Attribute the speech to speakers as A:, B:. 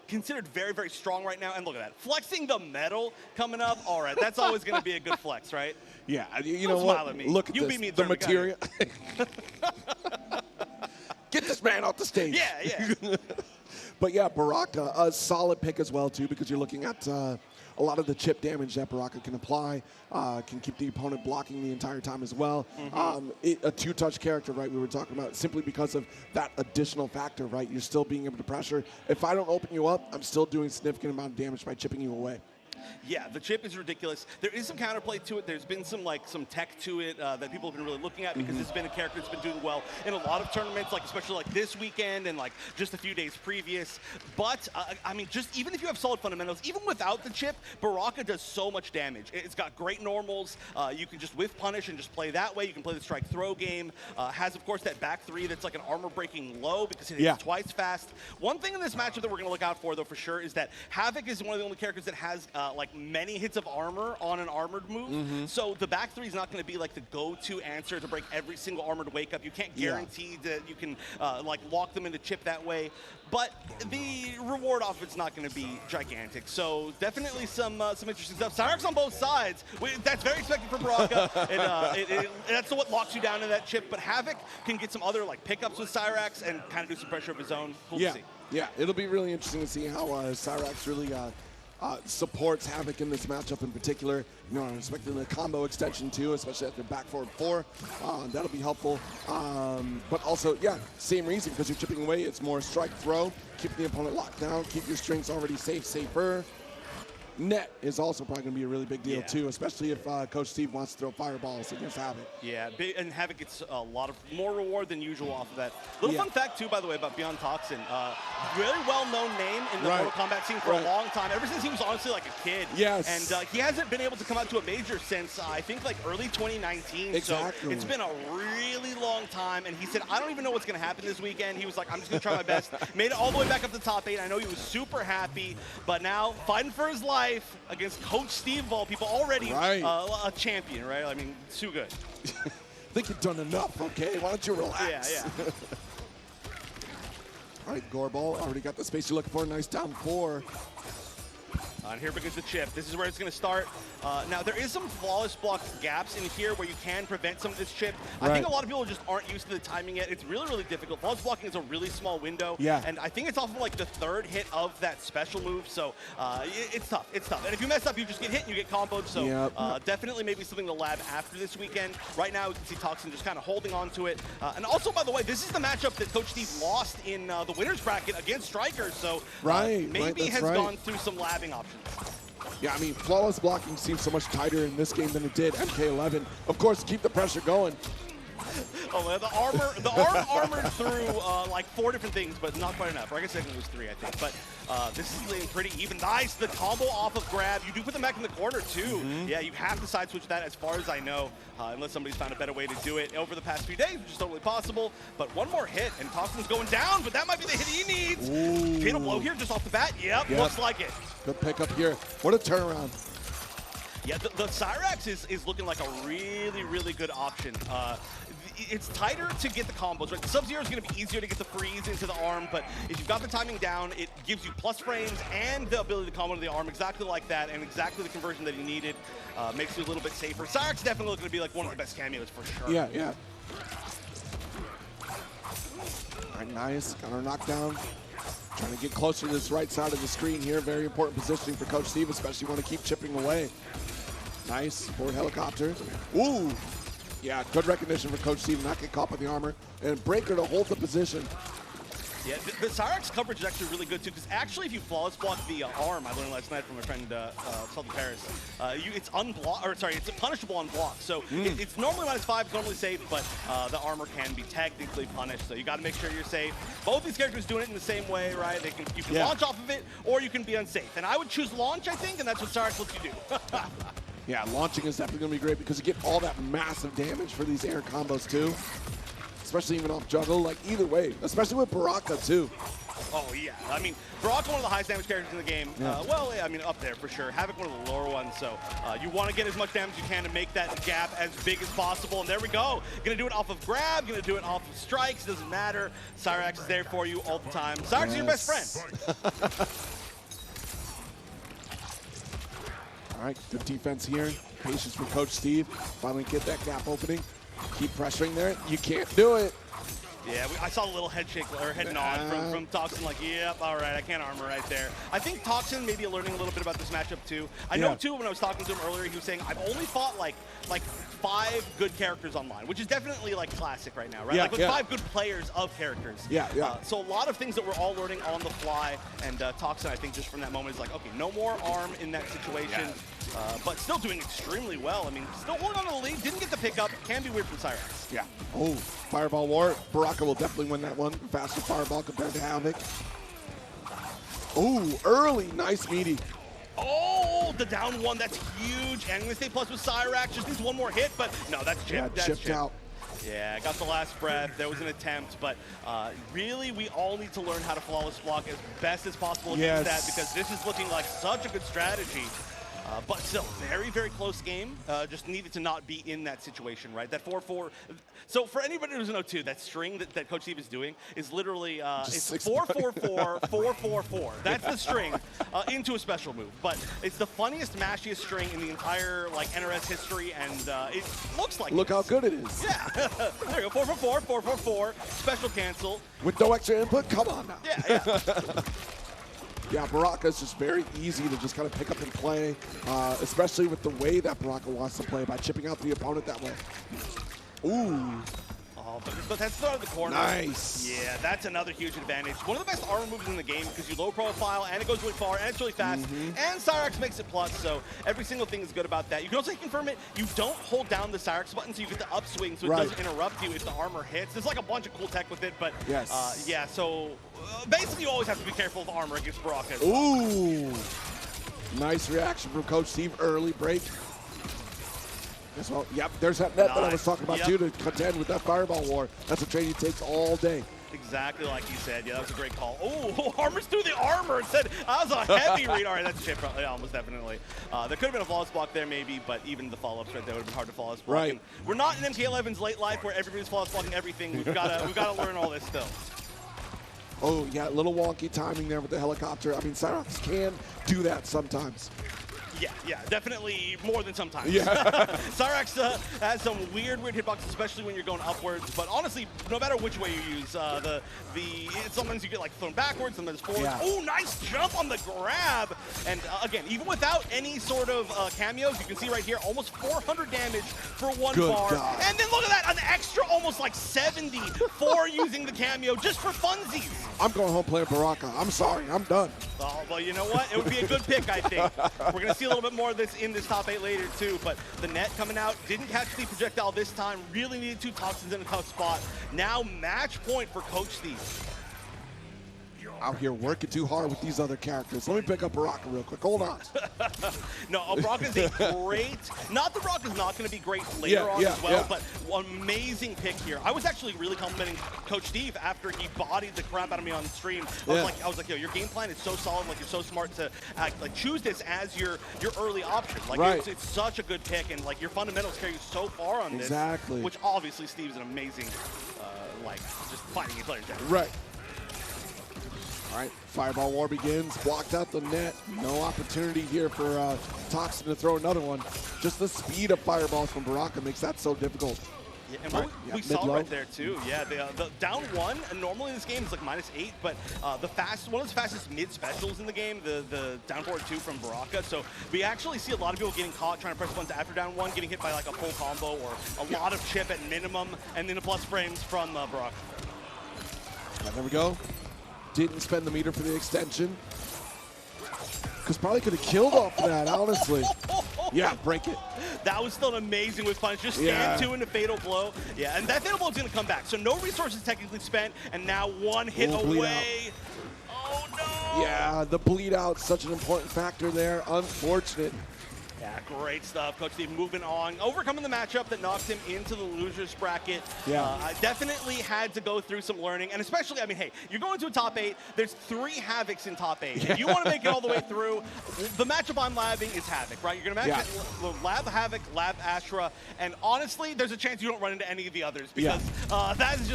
A: considered very, very strong right now. And look at that. Flexing the metal coming up. All right, that's always going to be a good flex, right?
B: Yeah, you
A: Don't
B: know
A: smile
B: what?
A: at me.
B: Look at
A: You
B: this.
A: beat me
B: The
A: through
B: material. Get this man off the stage.
A: Yeah, yeah.
B: But yeah, Baraka, a solid pick as well, too, because you're looking at a lot of the chip damage that Baraka can apply, can keep the opponent blocking the entire time as well. A two-touch character, right, we were talking about, simply because of that additional factor, right? You're still being able to pressure. If I don't open you up, I'm still doing a significant amount of damage by chipping you away.
A: Yeah, the chip is ridiculous. There is some counterplay to it. There's been some tech to it that people have been really looking at because it's been a character that's been doing well in a lot of tournaments, especially like this weekend and just a few days previous. But I mean, just even if you have solid fundamentals, even without the chip, Baraka does so much damage. It's got great normals. You can just whiff punish and just play that way. You can play the strike throw game. Has of course that back three that's like an armor breaking low because it hits twice fast. One thing in this matchup that we're going to look out for though for sure is that Havoc is one of the only characters that has many hits of armor on an armored move. So the back three is not going to be like the go-to answer to break every single armored wake up. You can't guarantee that you can lock them into chip that way. But the reward off of it's not going to be gigantic. So definitely some interesting stuff. Cyrax on both sides. That's very expected for Baraka. That's what locks you down in that chip. But Havoc can get some other pickups with Cyrax and kind of do some pressure of his own. Cool to see.
B: Yeah, it'll be really interesting to see how Cyrax really supports Havoc in this matchup in particular. You know, I'm expecting the combo extension too, especially after back forward 4. That'll be helpful. But also, yeah, same reason, because you're chipping away. It's more strike throw, keep the opponent locked down, keep your strings already safer. Net is also probably going to be a really big deal too, especially if Coach Steve wants to throw fireballs against Havoc.
A: Yeah, and Havoc gets a lot of more reward than usual off of that. Little fun fact too, by the way, about Beyond Toxin. Very well-known name in the Mortal Kombat scene for a long time, ever since he was honestly like a kid.
B: Yes.
A: And he hasn't been able to come out to a major since, I think, early 2019.
B: Exactly.
A: So it's been a really long time, and he said, I don't even know what's going to happen this weekend. He was like, I'm just going to try my best. Made it all the way back up to top 8. I know he was super happy, but now fighting for his life against Coach Steve of all people, already a champion, right? I mean, too good.
B: I think you've done enough, okay? Why don't you relax?
A: Yeah.
B: All right, Gorball already got the space you're looking for. Nice down 4.
A: And here begins the chip. This is where it's going to start. Now, there is some flawless block gaps in here where you can prevent some of this chip. I think a lot of people just aren't used to the timing yet. It's really, really difficult. Flawless blocking is a really small window.
B: Yeah.
A: And I think it's off of the third hit of that special move. So it's tough. It's tough. And if you mess up, you just get hit and you get comboed. So definitely maybe something to lab after this weekend. Right now, we can see Toxin just kind of holding on to it. And also, by the way, this is the matchup that Coach Steve lost in the winner's bracket against Strikers. So maybe has gone through some labbing options.
B: Yeah, I mean, flawless blocking seems so much tighter in this game than it did MK11. Of course, keep the pressure going.
A: Oh, man, the arm armored through 4 different things, but not quite enough. Or I guess it was 3, I think. But this is laying pretty even. Nice, the combo off of grab. You do put them back in the corner, too. Yeah, you have to side switch that as far as I know, unless somebody's found a better way to do it over the past few days, which is totally possible. But one more hit, and Toxin's going down, but that might be the hit he needs. Fatal blow here just off the bat. Yep, looks like it.
B: Good pickup here. What a turnaround.
A: Yeah, the Cyrax is looking like a really, really good option. It's tighter to get the combos, right? The Sub-Zero is going to be easier to get the freeze into the arm, but if you've got the timing down, it gives you plus frames and the ability to combo to the arm exactly like that, and exactly the conversion that he needed. Makes you a little bit safer. Cyrax is definitely going to be one of the best cameos for sure.
B: Yeah. All right, nice. Got our knockdown. Trying to get closer to this right side of the screen here. Very important positioning for Coach Steve, especially want to keep chipping away. Nice. Forward helicopter. Ooh. Yeah, good recognition for Coach Steve, not get caught by the armor. And Breaker to hold the position.
A: Yeah, the Cyrax coverage is actually really good too, because actually if you flawless block the arm, I learned last night from my friend Salty Paris, it's it's punishable on block. So it's normally -5, it's normally safe, but the armor can be technically punished. So you got to make sure you're safe. Both these characters doing it in the same way, right? You can launch off of it, or you can be unsafe. And I would choose launch, I think, and that's what Cyrax lets you do.
B: Yeah, launching is definitely going to be great because you get all that massive damage for these air combos too. Especially even off juggle, either way, especially with Baraka too.
A: Oh, yeah. I mean, Baraka, one of the highest damage characters in the game.
B: Yeah.
A: Well, I mean, up there for sure. Havoc, one of the lower ones. So you want to get as much damage as you can to make that gap as big as possible. And there we go. Going to do it off of grab. Going to do it off of strikes. Doesn't matter. Cyrax is there for you all the time. Cyrax is your best friend.
B: All right, good defense here. Patience from Coach Steve. Finally get that gap opening. Keep pressuring there. You can't do it.
A: Yeah, I saw a little head shake or head nod from TOXIN, like, yep, all right, I can't armor right there. I think TOXIN may be learning a little bit about this matchup too. I know too, when I was talking to him earlier, he was saying, I've only fought like 5 good characters online, which is definitely like classic right now, right?
B: Yeah,
A: like with 5 good players of characters.
B: Yeah.
A: So a lot of things that we're all learning on the fly, and TOXIN, I think, just from that moment is like, okay, no more arm in that situation, but still doing extremely well. I mean, still holding on to the lead, didn't get the pickup, can be weird from Cyrax.
B: Yeah. Oh, Fireball War. Baraka will definitely win that one. Faster Fireball compared to Havoc. Oh, early. Nice meaty.
A: Oh, the down one, that's huge. And gonna stay plus with Cyrax, just needs one more hit, but no, that's chipped.
B: Yeah,
A: that's
B: chipped out.
A: Yeah, got the last breath. There was an attempt, but really, we all need to learn how to flawless block as best as possible against that, because this is looking like such a good strategy. But still, very, very close game. Just needed to not be in that situation, right? That 4-4. So for anybody who doesn't know, too, that string that Coach Steve is doing is literally it's 4-4-4, 4-4-4. That's the string into a special move. But it's the funniest, mashiest string in the entire like NRS history, and it looks like.
B: Look how good it is.
A: Yeah. There you go. 4-4-4, 4-4-4. Special cancel.
B: With no extra input. Come on now.
A: Yeah.
B: Yeah, Baraka is just very easy to just kind of pick up and play, especially with the way that Baraka wants to play by chipping out the opponent that way. Ooh.
A: Oh, but that's out of the corner.
B: Nice.
A: Yeah, that's another huge advantage. One of the best armor moves in the game because you low profile and it goes really far and it's really fast. And Cyrax makes it plus, so every single thing is good about that. You can also confirm it. You don't hold down the Cyrax button, so you get the upswing, so it doesn't interrupt you if the armor hits. There's like a bunch of cool tech with it, but yeah, so basically you always have to be careful of armor against Baraka.
B: Ooh. Nice reaction from Coach Steve. Early break. Well, yep, there's that net that I was talking about too, to contend with that Fireball War. That's a trade he takes all day.
A: Exactly like you said. Yeah, that was a great call. Oh, armor's through the armor. It said that was a heavy read. All right, that's chip. Yeah, almost definitely. There could have been a flawless block there maybe, but even the follow-ups right there would have been hard to flawless block.
B: Right.
A: And we're not in MK11's late life where everybody's flawless blocking everything. We've got to learn all this still.
B: Oh, yeah, a little wonky timing there with the helicopter. I mean, Cyrax can do that sometimes.
A: Yeah, definitely more than sometimes.
B: Yeah.
A: Cyrax has some weird hitboxes, especially when you're going upwards. But honestly, no matter which way you use, sometimes you get like thrown backwards, sometimes forwards.
B: Yeah.
A: Oh, nice jump on the grab. And again, even without any sort of cameos, you can see right here, almost 400 damage for one bar.
B: God.
A: And then look at that, an extra almost like 70 for using the cameo just for funsies.
B: I'm going home playing Baraka. I'm sorry, I'm done.
A: Oh, well, you know what? It would be a good pick, I think. We're going to see a little bit more of this in this top 8 later, too. But the net coming out, didn't catch the projectile this time. Really needed 2 toxins in a tough spot. Now match point for Coach Steve.
B: Out here working too hard with these other characters. Let me pick up Baraka real quick. Hold on.
A: No, Baraka's a great, not that Baraka's not going to be great later on as well, but amazing pick here. I was actually really complimenting Coach Steve after he bodied the crap out of me on stream. I was like, yo, your game plan is so solid, like you're so smart to choose this as your early option. Like it's such a good pick, and like your fundamentals carry you so far on this.
B: Exactly.
A: Which obviously Steve's an amazing, just fighting game player.
B: Right. All right, Fireball War begins. Blocked out the net. No opportunity here for TOXIN to throw another one. Just the speed of fireballs from Baraka makes that so difficult.
A: Yeah, and what we saw right there too. Yeah, the down 1, and normally this game is like -8, but one of the fastest mid specials in the game, the down forward 2 from Baraka. So we actually see a lot of people getting caught trying to press buttons after down 1, getting hit by like a full combo or a lot of chip at minimum, and then a plus frames from Baraka.
B: And there we go. Didn't spend the meter for the extension. Because probably could have killed off that, honestly. Yeah, break it.
A: That was still an amazing with punch. Just stand 2 into fatal blow. Yeah, and that fatal blow is going to come back. So no resources technically spent, and now 1 hit away. Oh, no.
B: Yeah, the bleed out, such an important factor there. Unfortunate.
A: Yeah, great stuff, Coach Steve. Moving on, overcoming the matchup that knocked him into the losers bracket.
B: Yeah.
A: Definitely had to go through some learning, and especially, I mean, hey, you're going to a top 8. There's 3 Havocs in top 8. If you want to make it all the way through, the matchup I'm labbing is Havoc, right? You're going to lab Havoc, lab Astra, and honestly, there's a chance you don't run into any of the others because that is just